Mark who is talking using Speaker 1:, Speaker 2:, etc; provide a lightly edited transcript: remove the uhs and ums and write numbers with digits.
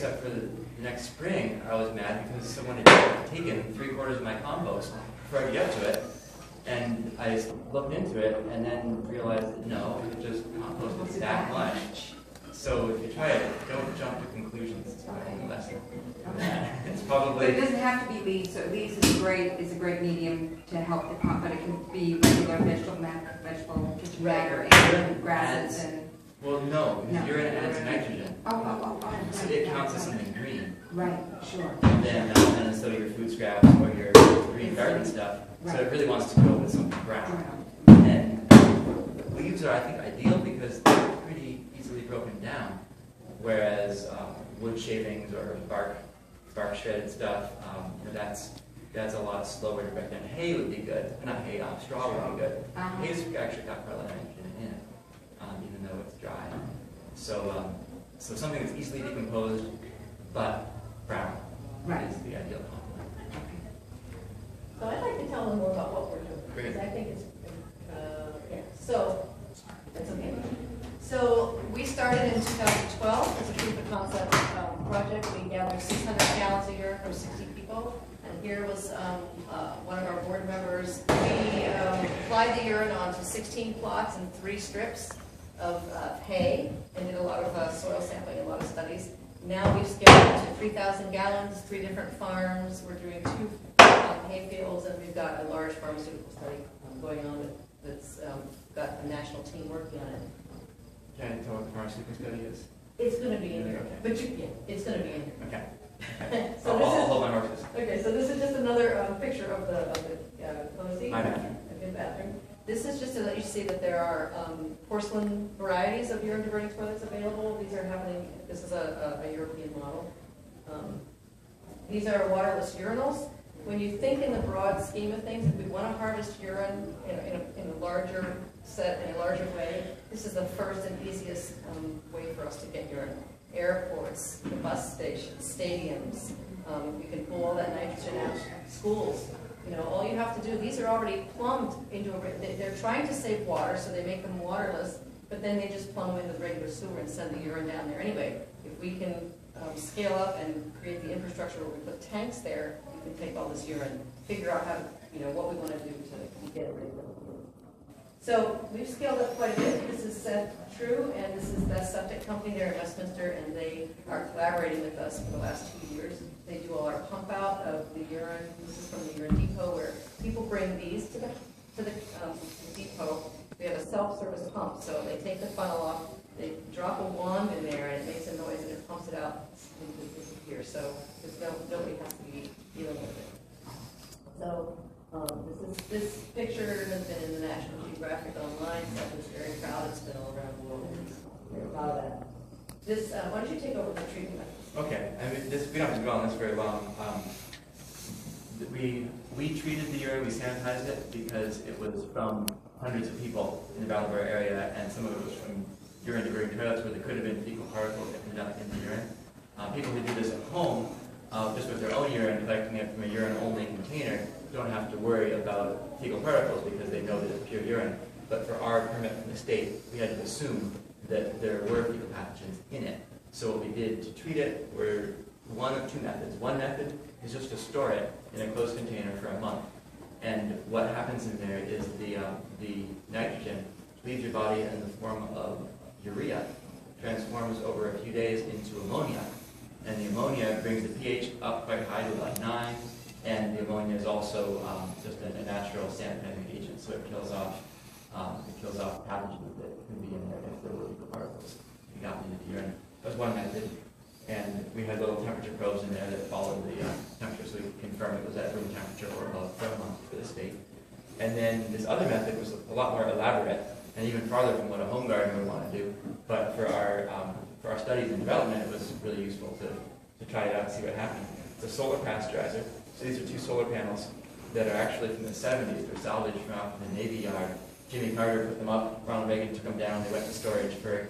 Speaker 1: except for the next spring, I was mad because someone had taken 3/4 of my compost before I could get to it. And I just looked into it and then realized that no, it just composted that much. So if you try it, don't jump to conclusions. It's probably a lesson. It's probably.
Speaker 2: But it doesn't have to be leaves. So leaves is a great medium to help the crop, but it can be regular vegetable kitchen matter and grasses and.
Speaker 1: Well, no, because urine adds nitrogen.
Speaker 2: Oh.
Speaker 1: So it counts as something green.
Speaker 2: Right, sure.
Speaker 1: And then so your food scraps or your green garden stuff.
Speaker 2: Right.
Speaker 1: So it really wants to go with something brown. And leaves are, I think, ideal because they're pretty easily broken down. Whereas wood shavings or bark shredded stuff, that's a lot slower to break down. Hay would be good. Not hay, straw would be good. Hay's actually got quite a lot of nitrogen in it, even though it's dry. So something that's easily decomposed, but brown is the ideal complement.
Speaker 3: So I'd like to tell them more about what we're doing.
Speaker 1: Great.
Speaker 3: Because I think it's, So, that's okay. So we started in 2012 as a proof of concept project. We gathered 600 gallons a year from 60 people. And here was one of our board members. We applied the urine onto 16 plots and 3 strips of hay and did a lot of soil sampling, a lot of studies. Now we've scaled it to 3,000 gallons, 3 different farms. We're doing 2 hay fields, and we've got a large pharmaceutical study going on that's got a national team working on it.
Speaker 1: Can you tell what the pharmaceutical study is?
Speaker 3: It's going to be in here,
Speaker 1: Okay.
Speaker 3: but it's going to be in here.
Speaker 1: Okay.
Speaker 3: So
Speaker 1: I'll hold my horses.
Speaker 3: Okay, so this is just another picture of the cozy.
Speaker 1: My bathroom.
Speaker 3: A good bathroom. This is just to let you see that there are porcelain varieties of urine diverting toilets available. These are happening. This is a European model. These are waterless urinals. When you think in the broad scheme of things, if we want to harvest urine in a larger set, in a larger way, this is the first and easiest way for us to get urine. Airports, the bus stations, stadiums, you can pull all that nitrogen out. Schools, all you have to do, these are already plumbed into they're trying to save water, so they make them waterless, but then they just plumb them into the regular sewer and send the urine down there anyway. If we can scale up and create the infrastructure where we put tanks there, we can take all this urine, figure out how to, what we want to do to get it ready. So we've scaled up quite a bit. This is True, and this is the septic company there in Westminster, and they are collaborating with us for the last 2 years. They do all our pump out of the urine. This is from the urine depot where people bring these to the depot. We have a self-service pump, so they take the funnel off, they drop a wand in there, and it makes a noise, and it pumps it out into here. So nobody has to be dealing with it. So this picture has been in the National Geographic Online. Seth is very proud. It's been all around the world. Very proud of that. This, why don't you take over the treatment methods?
Speaker 1: Okay, we don't have to go on this very long. We treated the urine, we sanitized it because it was from hundreds of people in the Brattleboro area, and some of it was from urine diverting toilets where there could have been fecal particles that ended up in the urine. People who do this at home, just with their own urine, collecting it from a urine-only container, don't have to worry about fecal particles because they know that it's pure urine. But for our permit from the state, we had to assume that there were fecal pathogens in it. So what we did to treat it were one of 2 methods. One method is just to store it in a closed container for a month. And what happens in there is the nitrogen leaves your body in the form of urea, transforms over a few days into ammonia. And the ammonia brings the pH up quite high to about 9. And the ammonia is also just a natural sanitizing agent, so it kills off pathogens that can be in there if there were fecal particles that got into the urine. That was one method, and we had little temperature probes in there that followed the temperature, so we could confirm it was at room temperature or above thermometer for the state. And then this other method was a lot more elaborate and even farther from what a home gardener would want to do. But for our studies and development, it was really useful to try it out and see what happened. It's a solar pasteurizer. So these are 2 solar panels that are actually from the 70s. They're salvaged from out in the Navy Yard. Jimmy Carter put them up, Ronald Reagan took them down, they went to storage for